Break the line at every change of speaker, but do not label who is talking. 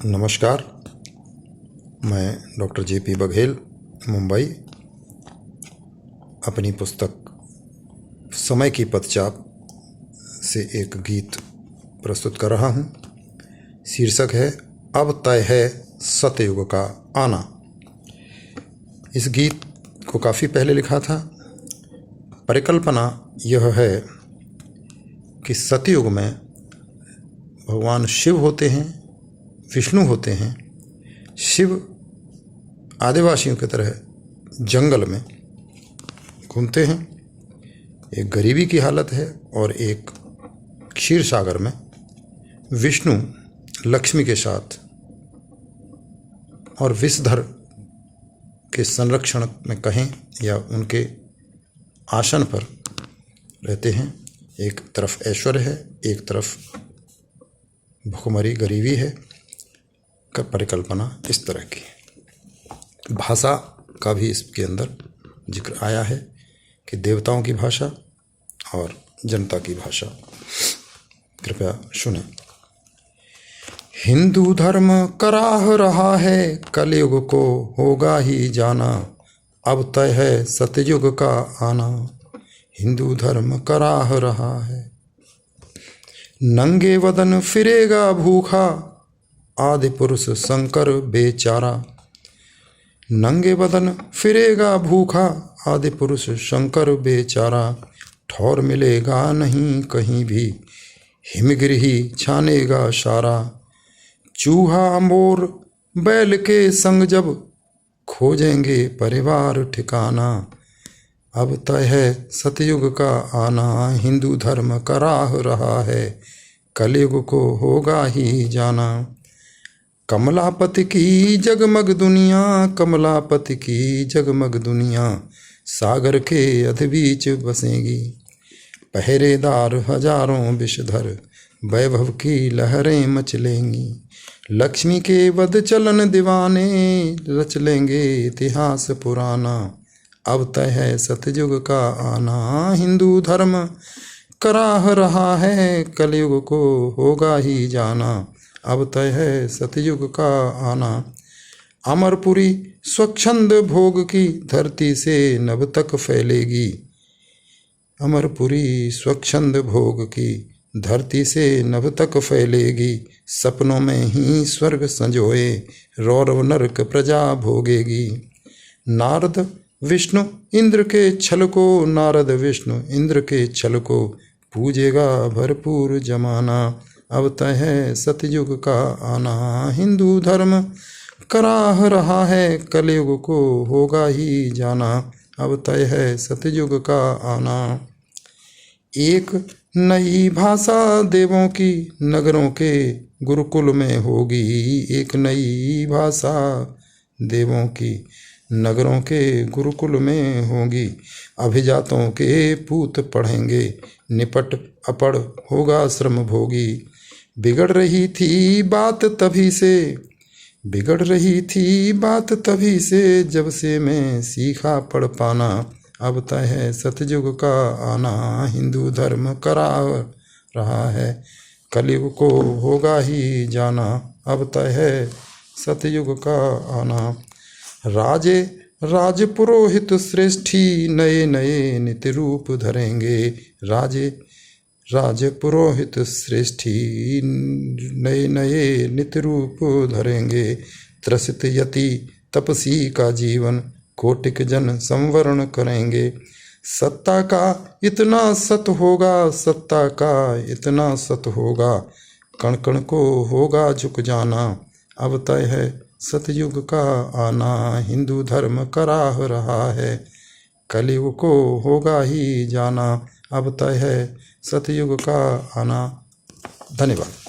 नमस्कार, मैं doctor JP Baghel, Mumbai अपनी पुस्तक समय की पदचाप से एक गीत प्रस्तुत कर रहा हूँ। शीर्षक है अब तय है सतयुग का आना। इस गीत को काफ़ी पहले लिखा था। परिकल्पना यह है कि सतयुग में भगवान शिव होते हैं, विष्णु होते हैं। शिव आदिवासियों की तरह जंगल में घूमते हैं। एक गरीबी की हालत है और एक क्षीर सागर में विष्णु लक्ष्मी के साथ और विषधर के संरक्षण में कहें या उनके आसन पर रहते हैं। एक तरफ ऐश्वर्य है, एक तरफ भुखमरी गरीबी है। का परिकल्पना इस तरह की। भाषा का भी इसके अंदर जिक्र आया है कि देवताओं की भाषा और जनता की भाषा। कृपया सुने। हिंदू धर्म कराह रहा है, कलयुग को होगा ही जाना, अब तय है सतयुग का आना। हिंदू धर्म कराह रहा है। नंगे वदन फिरेगा भूखा, आदि पुरुष शंकर बेचारा। नंगे बदन फिरेगा भूखा, आदि पुरुष शंकर बेचारा। ठौर मिलेगा नहीं कहीं भी, हिमगिरी छानेगा सारा। चूहा मोर बैल के संग जब, खोजेंगे परिवार ठिकाना। अब तय है सतयुग का आना, हिंदू धर्म कराह रहा है, कलयुग को होगा ही जाना। कमलापति की जगमग दुनिया, कमलापति की जगमग दुनिया, सागर के अधबीच बसेंगी। पहरेदार हजारों विषधर, वैभव की लहरें मचलेंगी। लक्ष्मी के वध चलन दीवाने, रच लेंगे इतिहास पुराना। अब तय है सतयुग का आना, हिंदू धर्म कराह रहा है, कलयुग को होगा ही जाना। अब तय है सतयुग का आना। अमरपुरी स्वच्छंद भोग की, धरती से नभ तक फैलेगी। अमरपुरी स्वच्छंद भोग की, धरती से नभ तक फैलेगी। सपनों में ही स्वर्ग संजोए, रौरव नरक प्रजा भोगेगी। नारद विष्णु इंद्र के छल को, नारद विष्णु इंद्र के छल को, पूजेगा भरपूर जमाना। अब तय है सतयुग का आना, हिंदू धर्म कराह रहा है, कलयुग को होगा ही जाना। अब तय है सतयुग का आना। एक नई भाषा देवों की, नगरों के गुरुकुल में होगी। एक नई भाषा देवों की, नगरों के गुरुकुल में होगी। अभिजातों के पूत पढ़ेंगे, निपट अपढ़ होगा श्रम भोगी। बिगड़ रही थी बात तभी से, बिगड़ रही थी बात तभी से, जब से मैं सीखा पढ़ पाना। अब तय है सतयुग का आना, हिंदू धर्म कराह रहा है, कलयुग को होगा ही जाना। अब तय है सतयुग का आना। राजे राज पुरोहित श्रेष्ठी, नए नए नित्य रूप धरेंगे। राजे राज पुरोहित श्रेष्ठी, नए नए नित्य रूप धरेंगे। त्रसित यति तपसी का जीवन, कोटिक जन संवरण करेंगे। सत्ता का इतना सत होगा, सत्ता का इतना सत होगा, कण कण को होगा झुक जाना। अब तय है सतयुग का आना, हिंदू धर्म कराह रहा है, कलयुग को होगा ही जाना। अब तय है सतयुग का आना। धन्यवाद।